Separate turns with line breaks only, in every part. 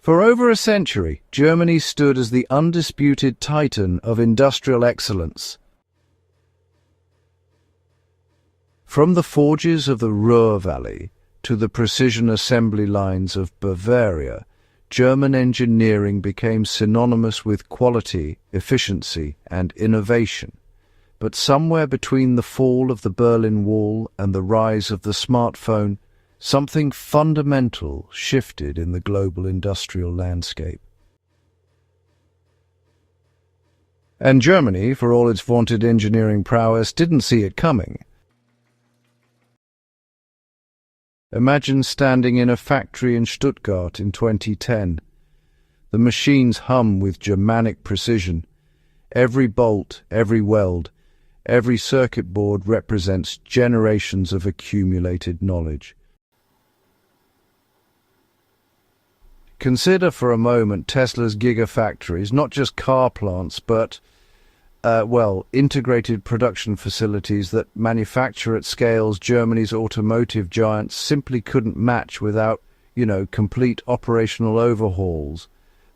For over a century, Germany stood as the undisputed titan of industrial excellence. From the forges of the Ruhr Valley to the precision assembly lines of Bavaria, German engineering became synonymous with quality, efficiency, and innovation. But somewhere between the fall of the Berlin Wall and the rise of the smartphone, something fundamental shifted in the global industrial landscape. And Germany, for all its vaunted engineering prowess, didn't see it coming. Imagine standing in a factory in Stuttgart in 2010. The machines hum with Germanic precision. Every bolt, every weld, every circuit board represents generations of accumulated knowledge. Consider for a moment Tesla's Gigafactories, not just car plants, but integrated production facilities that manufacture at scales Germany's automotive giants simply couldn't match without, complete operational overhauls.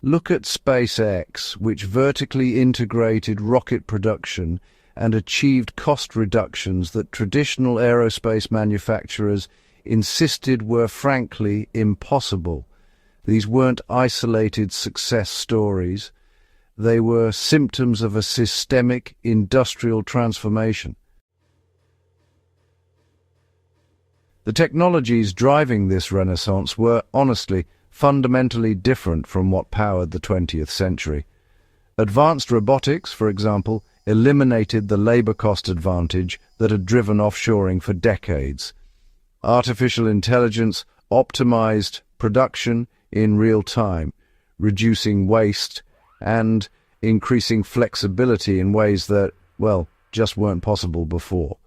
Look at SpaceX, which vertically integrated rocket production and achieved cost reductions that traditional aerospace manufacturers insisted were frankly impossible. These weren't isolated success stories. They were symptoms of a systemic industrial transformation. The technologies driving this renaissance were, honestly, fundamentally different from what powered the 20th century. Advanced robotics, for example, eliminated the labor cost advantage that had driven offshoring for decades. Artificial intelligence optimized production in real time, reducing waste and increasing flexibility in ways that, just weren't possible before.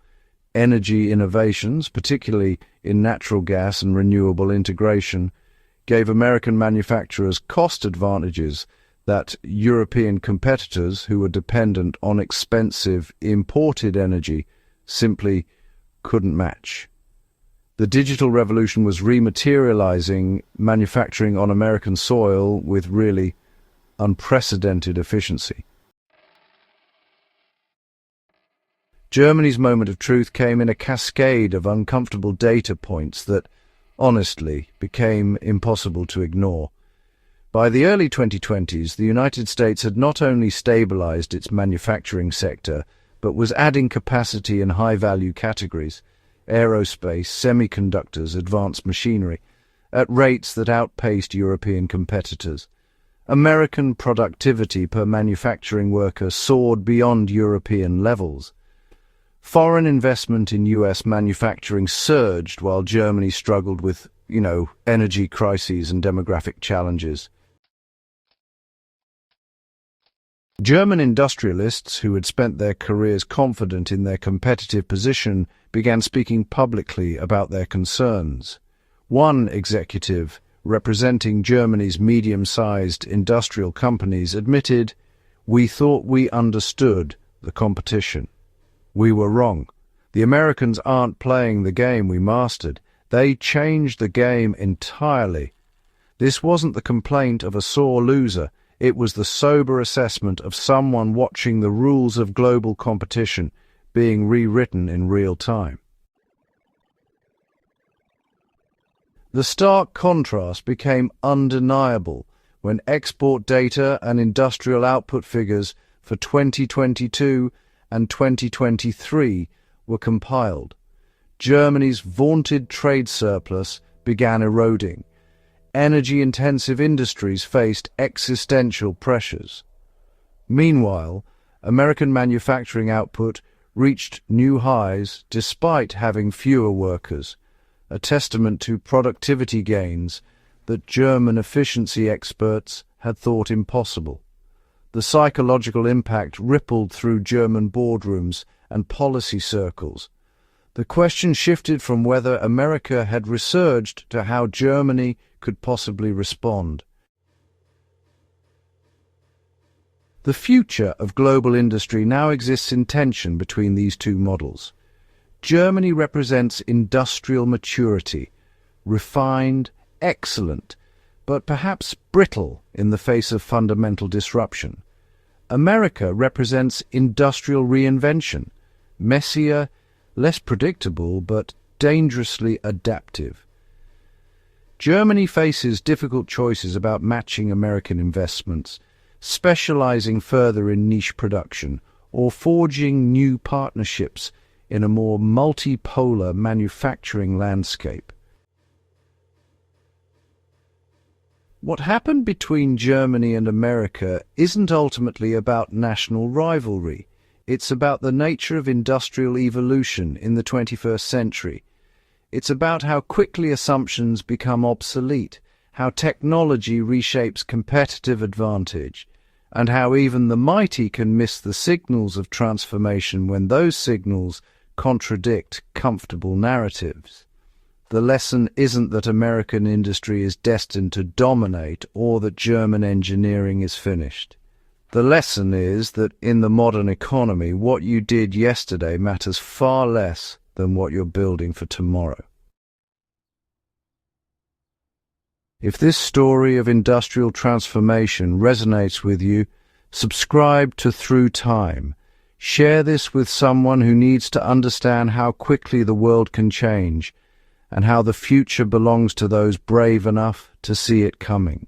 Energy innovations, particularly in natural gas and renewable integration, gave American manufacturers cost advantages that European competitors who were dependent on expensive imported energy simply couldn't match. The digital revolution was rematerializing manufacturing on American soil with really unprecedented efficiency. Germany's moment of truth came in a cascade of uncomfortable data points that, honestly, became impossible to ignore. By the early 2020s, the United States had not only stabilized its manufacturing sector, but was adding capacity in high-value categories, aerospace, semiconductors, advanced machinery, at rates that outpaced European competitors. American productivity per manufacturing worker soared beyond European levels. Foreign investment in US manufacturing surged while Germany struggled with, energy crises and demographic challenges. German industrialists who had spent their careers confident in their competitive position began speaking publicly about their concerns. One executive, representing Germany's medium-sized industrial companies, admitted, "We thought we understood the competition. We were wrong. The Americans aren't playing the game we mastered. They changed the game entirely." This wasn't the complaint of a sore loser. It was the sober assessment of someone watching the rules of global competition being rewritten in real time. The stark contrast became undeniable when export data and industrial output figures for 2022 and 2023 were compiled. Germany's vaunted trade surplus began eroding. Energy-intensive industries faced existential pressures. Meanwhile, American manufacturing output reached new highs despite having fewer workers, a testament to productivity gains that German efficiency experts had thought impossible. The psychological impact rippled through German boardrooms and policy circles. The question shifted from whether America had resurged to how Germany could possibly respond. The future of global industry now exists in tension between these two models. Germany represents industrial maturity, refined, excellent, but perhaps brittle in the face of fundamental disruption. America represents industrial reinvention, messier, less predictable, but dangerously adaptive. Germany faces difficult choices about matching American investments, specializing further in niche production, or forging new partnerships in a more multipolar manufacturing landscape. What happened between Germany and America isn't ultimately about national rivalry. It's about the nature of industrial evolution in the 21st century. It's about how quickly assumptions become obsolete, how technology reshapes competitive advantage, and how even the mighty can miss the signals of transformation when those signals contradict comfortable narratives. The lesson isn't that American industry is destined to dominate or that German engineering is finished. The lesson is that in the modern economy, what you did yesterday matters far less than what you're building for tomorrow. If this story of industrial transformation resonates with you, subscribe to Through Time. Share this with someone who needs to understand how quickly the world can change and how the future belongs to those brave enough to see it coming.